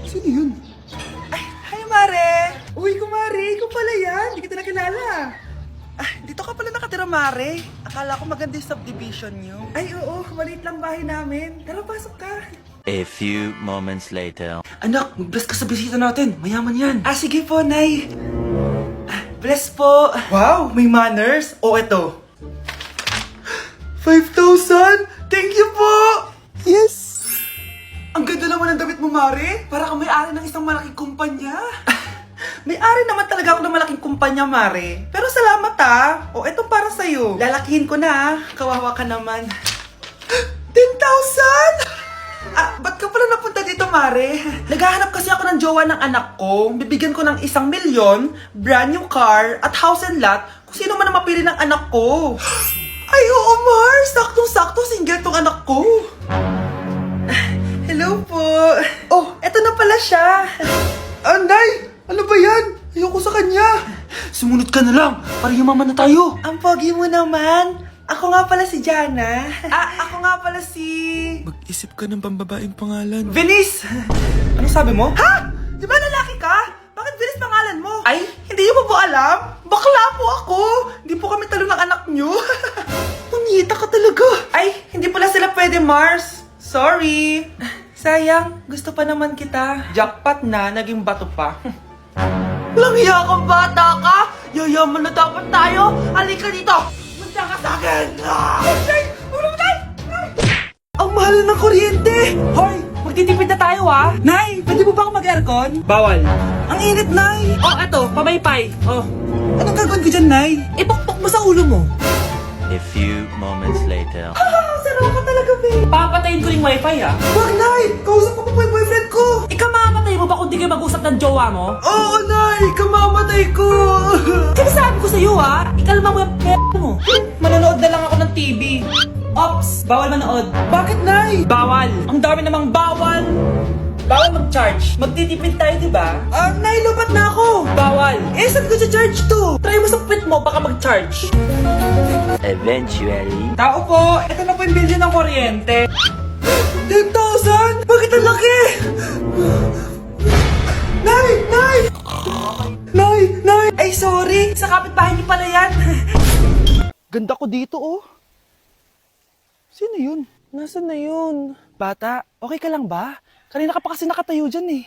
Sino yun? Ay, hi Mare! Uy, kumare, ikaw pala yan. Hindi kita nakilala. Ah, dito ka pala nakatira, Mare. Akala ko maganda yung subdivision nyo. Ay, oo. Maliit lang bahay namin. Tara, pasok ka. A few moments later. Anak, mag-bless ka sa bisita natin. Mayaman yan. Ah, sige po, Nay. Ah, bless po. Wow, may manners. O, eto. 5,000? Thank you po! Yes! Ang ganda naman ng damit mo, Mare. Para kang may-ari ng isang malaking kumpanya. May-ari naman talaga ako ng malaking kumpanya, Mare. Pero salamat O, eto para sa'yo. Lalakihin ko na Kawawa ka naman. 10,000? Ah, ba't ka pala napunta dito, Mare? Naghahanap kasi ako ng jowa ng anak ko. Bibigyan ko ng 1,000,000, brand new car, at house and lot kung sino man ang mapili ng anak ko. Ay, oo, Mar! Saktong-sakto, single tong anak ko. Hello po. Oh, eto na pala siya. Anday! Ano ba yan? Ayoko sa kanya. Sumunod ka na lang, para yumaman na tayo. Ang pogi mo naman. Ako nga pala si Jana. Ako nga pala si... Mag-isip ka ng pambabaeng pangalan. Venice! Ano sabi mo? Ha? Di ba lalaki ka? Bakit Venice pangalan mo? Ay, hindi niyo po alam? Bakla po ako! Hindi po kami talo ng anak niyo. Punyita ka talaga. Ay, hindi pala sila pwede, Mars. Sorry. Sayang, gusto pa naman kita. Jackpot na, naging bato pa. Walang hiya kang bata ka! Yayaman na dapat tayo! Halika dito! Munta ka sa akin! Ay! Ulo mo tayo! Ang mahal ng kuryente! Hoy! Magtitipid na tayo Nay! Pwede mo ba ako mag-aircon? Bawal. Ang init, Nay! Oh, eto, pamaypay. Oh. Anong gagawin ko dyan, Nay? Ipukpok mo sa ulo mo. A few moments later. Sarap ka talaga, babe! Papatayin ko yung wifi, Wag, Nay! Kausap ko pa po yung boyfriend ko! Ikamamatay mo ba kung di kayo mag-usap ng jowa mo? Oo, Nay! Kamamatay ko! Sinasabi ko sa'yo, ikalma mo yung mo. Manonood na lang ako ng TV. Ops! Bawal manood. Bakit, Nay? Bawal! Ang dami namang bawal! Bawal mag-charge. Magtitipid tayo, di ba? Nay, lupat na ako! Bawal! Saan ko sa-charge to? Try mo sa puwit mo, baka mag-charge. Eventually. Tao po! Ito na po yung bill ng kuryente. 10,000? Bakit ang laki? Nay! Nay! Nay! Nay! Ay, sorry! Sa kapitbahay niyo pala yan. Ganda ko dito, Sino yun? Nasaan na yun? Bata, okay ka lang ba? Kanina ka pa kasi nakatayo dyan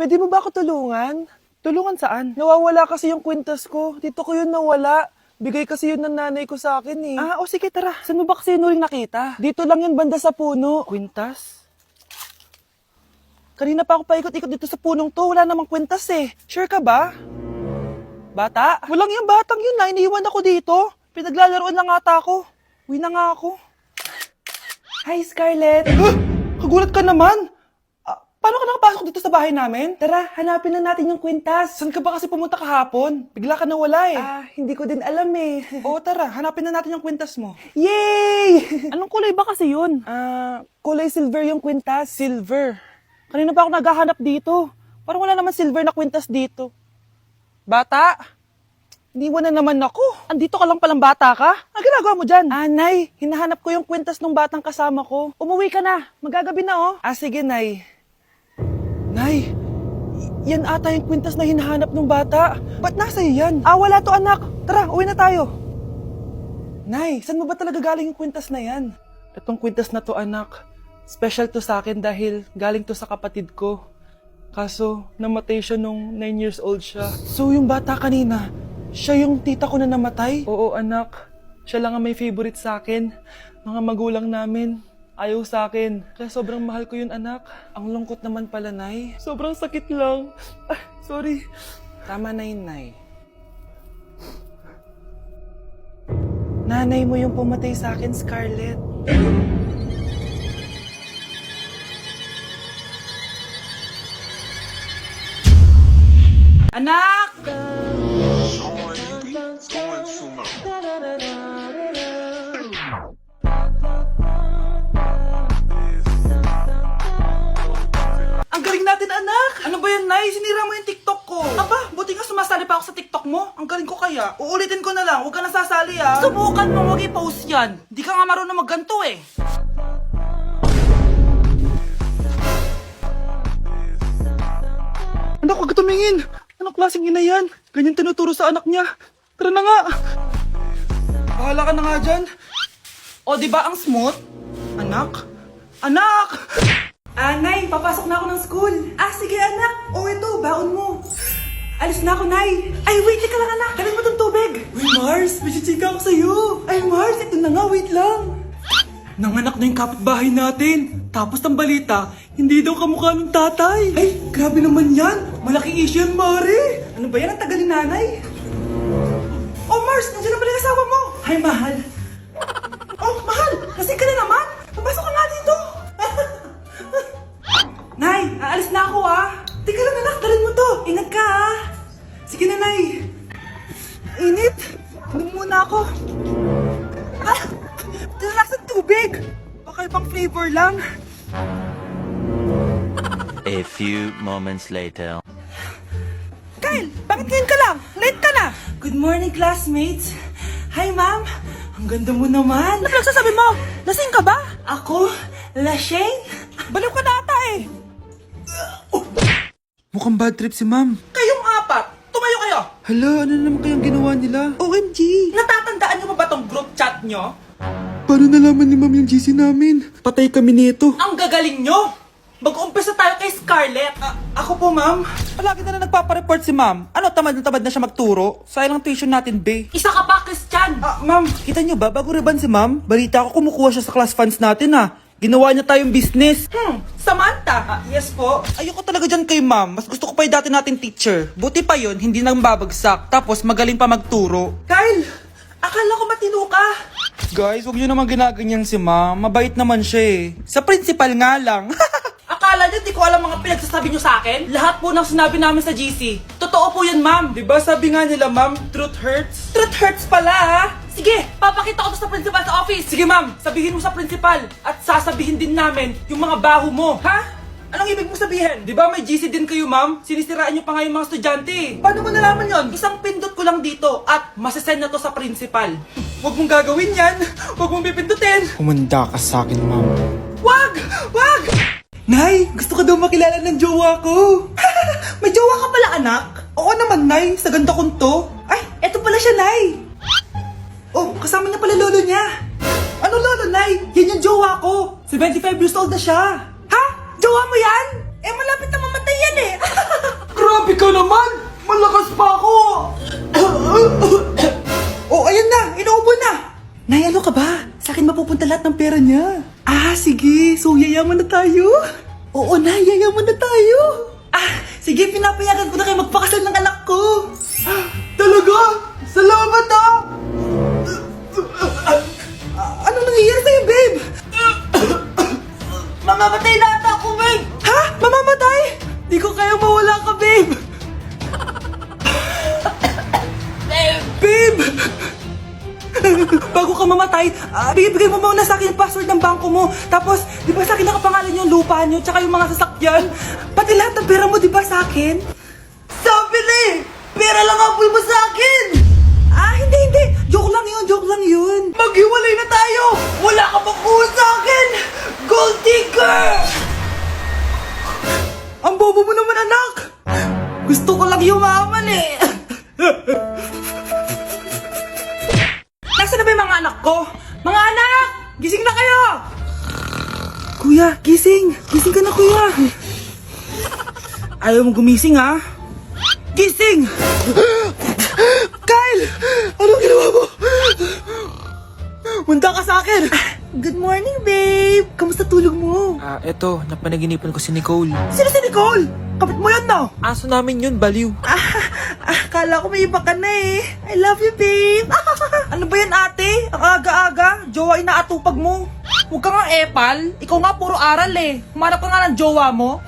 pwede mo ba ako tulungan? Tulungan saan? Nawawala kasi yung kwintas ko. Dito ko yun nawala. Bigay kasi yun ng nanay ko sa akin sige tara. Saan mo ba kasi yun uling nakita? Dito lang yun banda sa puno. Kwintas? Kanina pa ako paikot-ikot dito sa punong to. Wala namang kwintas Sure ka ba? Bata? Walang yung batang yun iniwan ako dito. Pinaglalaroan lang ata ako. Uwi na nga ako. Hi, Scarlett! Kagulat ka naman! Paano ka nakapasok dito sa bahay namin? Tara, hanapin na natin yung kwintas. Saan ka ba kasi pumunta kahapon? Bigla ka nawala hindi ko din alam Oo, tara, hanapin na natin yung kwintas mo. Yay! Anong kulay ba kasi yun? Kulay silver yung kwintas. Silver? Kanina pa ako naghahanap dito. Parang wala naman silver na kwintas dito. Bata? Iniwan na naman ako. Andito ka lang palang bata ka? Ang ginagawa mo dyan? Nay, hinahanap ko yung kwintas ng batang kasama ko. Umuwi ka na. Magagabi na sige, Nay. Nay, yan ata yung kwintas na hinahanap ng bata. Ba't nasa iyo yan? Wala to, anak. Tara, uwi na tayo. Nay, saan mo ba talaga galing yung kwintas na yan? Itong kwintas na to, anak. Special to sa akin dahil galing to sa kapatid ko. Kaso, namatay siya nung 9 years old siya. So, yung bata kanina, siya yung tita ko na namatay? Oo, anak. Siya lang ang may favorite sa akin. Mga magulang namin, ayaw sa akin. Kaya sobrang mahal ko yun, anak. Ang lungkot naman pala, Nay. Sobrang sakit lang. Sorry. Tama na yun, Nay. Nanay mo yung pumatay sa akin, Scarlett. Anak! Ang galing natin, anak! Ano ba yan, Nay? Sinira mo yung TikTok ko. Aba, buti nga sumasali pa ako sa TikTok mo. Ang galing ko kaya. Uulitin ko na lang. Huwag ka nasasali, Subukan mo, huwag i-post yan. Di ka nga marunong magganto, tumingin. Anong klaseng ina yan? Ganyan tinuturo sa anak niya. Tara na nga. Bahala ka na nga dyan. O, di ba ang smooth? Anak? Anak! Nay, papasok na ako ng school. Sige anak. Ito, baon mo. Alis na ako, Nay. Ay, wait, teka lang anak. Dalhin mo tong tubig. Uy, Mars, may chichika ako sa'yo. Ay, Mars, ito na nga, wait lang. Nanganak na yung kapitbahay natin. Tapos ng balita, hindi daw kamukha ng tatay. Ay, grabe naman yan. Malaking issue yan, Mari. Ano ba yan? Ang tagal ni nanay. Oh, Mars, nandiyan na pala yung asawa mo. Hi, mahal. Oh, mahal, lasing ka na naman. Papasok ka nga dito. Nay, aalis na ako Teka lang anak, dalhin mo to. Ingat ka Sige na, Nay. Init. Inom muna ako. Tilalak sa tubig. Baka ibang flavor lang. A few moments later. Kyle, bakit ngayon ka lang? Late ka na. Good morning, classmates. Hi, ma'am. Ang ganda mo naman. Ano pinagsasabi mo? Lasing ka ba? Ako? Lasing? Baliw ka na ata Mukhang bad trip si ma'am. Kayong apat, tumayo kayo. Hala, ano naman kayang ginawa nila? OMG. Natatandaan niyo pa ba tong group chat niyo? Paano nalaman ni ma'am yung GC namin? Patay kami nito. Ang gagaling niyo. Mag-umpisa tayo kay Scarlett. Ako po, ma'am. Palagi na nagpapareport si ma'am. Ano, tamad na siya magturo? Sayang lang tuition natin, be. Isa ka pa, Christian. Ma'am, kita niyo ba, bago reban si ma'am, balita ko kumukuha siya sa class funds natin, Ginawa niya tayong business. Samantha. Yes po. Ayoko talaga dyan kay ma'am. Mas gusto ko pa yung dati nating teacher. Buti pa yun, hindi nang babagsak. Tapos magaling pa magturo. Kyle, akala ko matino ka. Guys, huwag niyo naman ginaganyan si ma'am. Mabait naman siya Sa principal nga lang. Akala niyo di ko alam mga pinagsasabi niyo sa akin? Lahat po ng sinabi namin sa GC. Totoo po yan, ma'am. Diba sabi nga nila, ma'am, truth hurts? Truth hurts pala, Sige, papakita ko to sa principal sa office. Sige, ma'am. Sabihin mo sa principal. At sasabihin din namin yung mga baho mo. Ha? Anong ibig mo sabihin? Di ba may GC din kayo, ma'am? Sinisiraan niyo pa nga yung mga estudyante. Paano mo nalaman yon? Isang pindot ko lang dito at masasend na to sa principal. Huwag mong gagawin yan. Huwag mong pipindutin. Humanda ka sa akin, ma'am. Wag! Wag! Nay, gusto ko daw makilala ng jowa ko. May jowa ka pala, anak? Oo naman, Nay. Sa ganda kong to. Ay, eto pala siya, Nay. Oh, kasama niya pala lolo niya. Ano lolo, Nay? Yan yung jowa ko. 75 years old na siya. Ha? Jowa mo yan? Malapit na mamatay yan Grabe ka naman! Malakas pa ako! Oh, ayan na. Inuubo na. Nay, ano ka ba? Sa akin mapupunta lahat ng pera niya. Sige. So, yayaman na tayo? Oo, Nay. Yayaman na tayo. Sige. Pinapayagan ko na kayo magpakasal ng anak ko. Talaga? Salamat Ano nangyayari sa'yo, babe? Mamamatay na ata ako, babe. Ha? Mamamatay? Di ko kaya mawala ka, babe. Babe! Bago ka mamatay, bigay mo muna sa akin yung password ng bangko mo. Tapos, di ba sa akin nakapangalan yung lupa nyo, tsaka yung mga sasakyan? Pati lahat ng pera mo, di ba sa akin? Sabi na pera lang ang mo sa akin! Hindi. Joke lang yun. Maghiwalay na tayo! Wala ka makuha sa akin! Gold digger! Ang bobo mo naman, anak! Gusto ko lang yumaman Nasaan na ba yung mga anak ko? Mga anak! Gising na kayo! Kuya, gising! Gising ka na, kuya! Ayaw mo gumising, ha? Gising! Kyle! Anong ginawa mo? Munda ka sa akin! Good morning, babe! Kamusta tulog mo? Eto, napanaginipan ko si Nicole. Sino si Nicole? Kapit mo yan, no? Aso namin yun, baliw. Kala ko may iba ka na I love you, babe! Ano ba yan, ate? Ang aga-aga, jowa inaatupag mo. Huwag ka nga epal. Ikaw nga puro aral Humanap ka nga ng jowa mo.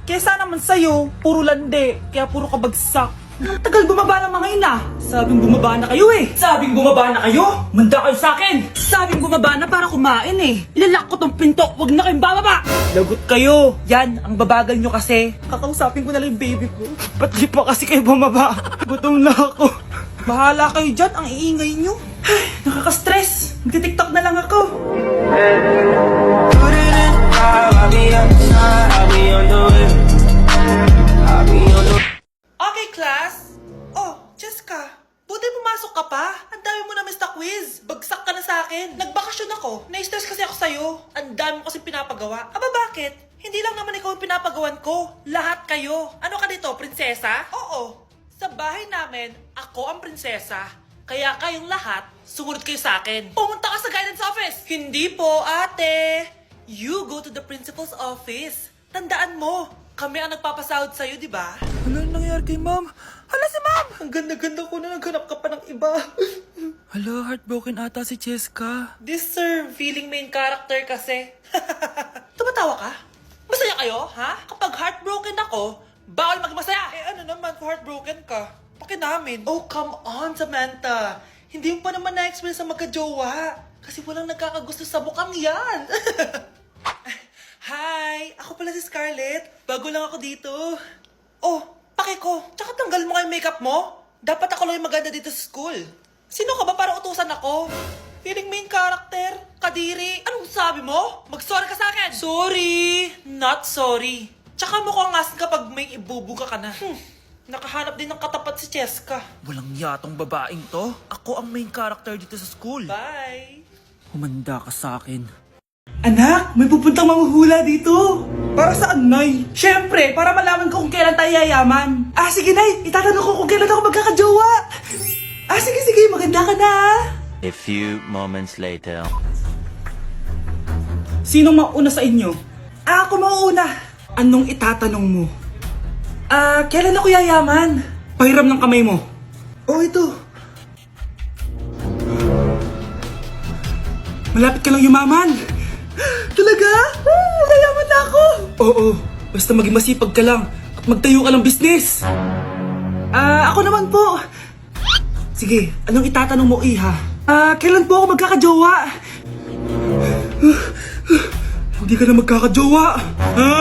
Kesa naman sa'yo, puro lande. Kaya puro kabagsak. Ang tagal bumaba ng mga ina. Sabing bumaba na kayo Sabing bumaba na kayo? Manda kayo sa akin. Sabing bumaba na para kumain Ilalak ko tong pinto. Huwag na kayong bababa. Lagot kayo. Yan, ang babagal nyo kasi. Kakausapin ko na lang yung baby ko. Ba't di pa kasi kayo bumaba? Gutom na ako. Bahala kayo dyan. Ang iingay nyo. Ay, nakaka-stress. Magti-tiktok na lang ako. I'll be on the side, I'll be on the way. I'll be on the pinapagawa. Aba bakit? Hindi lang naman ikaw ang pinapagawan ko. Lahat kayo. Ano ka dito, prinsesa? Oo. Sa bahay namin, ako ang prinsesa. Kaya kayong lahat, sumunod kayo sa akin. Pumunta ka sa guidance office! Hindi po, ate. You go to the principal's office. Tandaan mo, kami ang nagpapasahod sa'yo, di ba? Ano nangyayari kay ma'am? Hala si ma'am! Ang ganda-ganda ko na naghanap ka pa ng iba. Hala, heartbroken ata si Cheska. This sir, feeling main character kasi. Tumatawa ka? Masaya kayo, ha? Kapag heartbroken ako, bawal maging masaya. Eh ano naman kung heartbroken ka? Pakinamin. Oh, come on, Samantha. Hindi mo pa naman na-experience ang magka-jowa. Kasi walang nagkakagusto sa bukang yan. Hi! Ako pala si Scarlett. Bago lang ako dito. Oh, pake ko. Tsaka tanggal mo nga yung makeup mo. Dapat ako lang yung maganda dito sa school. Sino ka ba para utusan ako? Feeling main character? Kadiri? Anong sabi mo? Mag-sorry ka sa akin! Sorry! Not sorry. Tsaka mukhang asin kapag may ibubuga ka na. Nakahanap din ng katapat si Cheska. Walang yatong babaeng to. Ako ang main character dito sa school. Bye! Humanda ka sa akin. Anak, may pupuntang manghuhula dito. Para saan, Nay? Siyempre, para malaman ko kung kailan tayo yayaman. Ah, sige, Nay. Itatanong ko kung kailan ako magkakajowa. Ah, sige, maganda ka na. A few moments later. Sinong mauna sa inyo? Ah, ako mauuna. Anong itatanong mo? Ah, kailan ako yayaman? Pahiram ng kamay mo. Oh, ito. Malapit ka lang yumaman. Talaga? Mayaman na ako. Oo, basta maging masipag ka lang at magtayo ka ng business. Ah, ako naman po. Sige, anong itatanong mo, Iha? Ah, kailan po ako magkakajowa? Hindi ka na magkakajowa. Ha?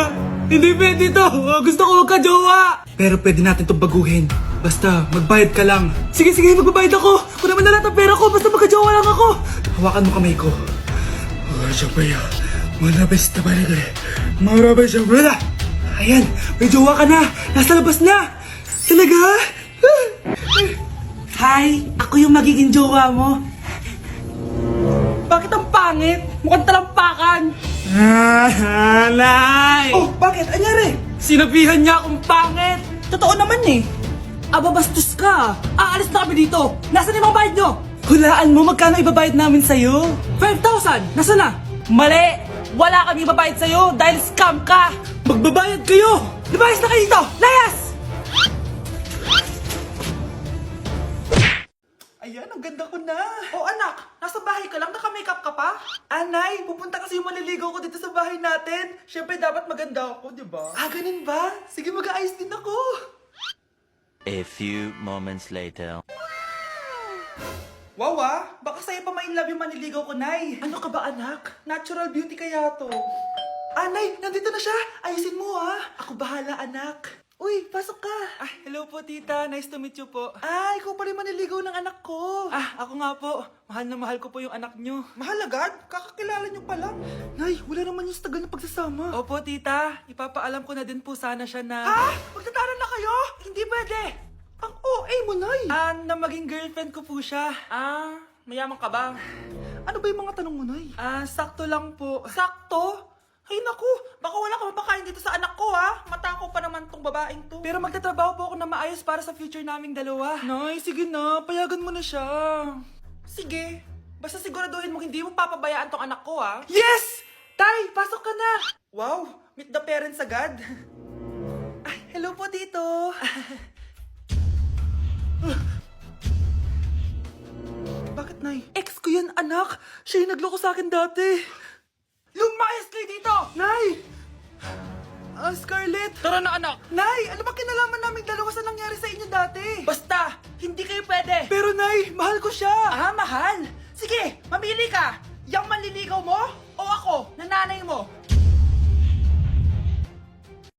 Hindi pwede to. Gusto ko magkajowa. Pero pwede natin itong baguhin. Basta, magbayad ka lang. Sige, magbabayad ako. Kung naman na lahat ang pera ko, basta magkajowa lang ako. Hawakan mo kamay ko. Ayan, may jowa ka na. Nasa labas na. Talaga? Hi, ako yung magiging jowa mo. Bakit ang pangit? Mukhang talampakan. Nay! Oh, bakit? Anyari? Sinabihan niya akong pangit. Totoo naman eh. Aba, bastos ka. Aalis na kami dito. Nasaan yung mga bayad nyo? Hulaan mo magkano ibabayad namin sa'yo? 5,000! Nasaan na? Mali! Wala kami ibabayad sa'yo dahil scam ka! Magbabayad kayo! Lumayas na kayo dito! Layas! Ayan, ang ganda ko na. Oh anak, nasa bahay ka lang, naka-makeup ka pa? Anay, pupunta kasi yung maliligaw ko dito sa bahay natin. Siyempre dapat maganda ako, di ba? Ah, ganun ba? Sige, mag-aayos din ako. A few moments later. Wow baka sa'yo pa ma-inlove yung maniligaw ko, Nay. Ano ka ba, anak? Natural beauty kaya to. Ah, Nay, nandito na siya. Ayusin mo, ha? Ako bahala, anak. Uy, pasok ka. Ah, hello po, tita. Nice to meet you po. Ah, ikaw pa rin maniligaw ng anak ko. Ah, ako nga po. Mahal na mahal ko po yung anak nyo. Mahal agad? Kakakilala nyo pa lang. Nay, wala naman yung tagal na pagsasama. Opo, tita. Ipapaalam ko na din po sana siya na... Ha? Magtataran na kayo? Hindi pwede. Ang OA mo, Nay. Ah, na maging girlfriend ko po siya. Ah, mayaman ka ba? Ano ba yung mga tanong mo, Nay? Ah, sakto lang po. Sakto? Ay naku, baka wala ka mapakain dito sa anak ko, ha? Matako pa naman tong babaeng to. Pero magtatrabaho po ako na maayos para sa future naming dalawa. Nay, sige na. Payagan mo na siya. Sige. Basta siguraduhin mo hindi mo papabayaan tong anak ko, ha? Yes! Tay, pasok ka na. Wow, meet the parents agad. Ay, hello po dito. Bakit, Nay? Ex ko yan, anak. Siya yung nagloko sa akin dati. Lumayas kayo dito! Nay! Scarlett! Tara na anak! Nay! Ano ba kinalaman namin dalawa sa nangyari sa inyo dati? Basta! Hindi kayo pwede! Pero Nay, mahal ko siya! Ah, mahal? Sige, mamili ka! Yang manliligaw mo? O ako, na nanay mo?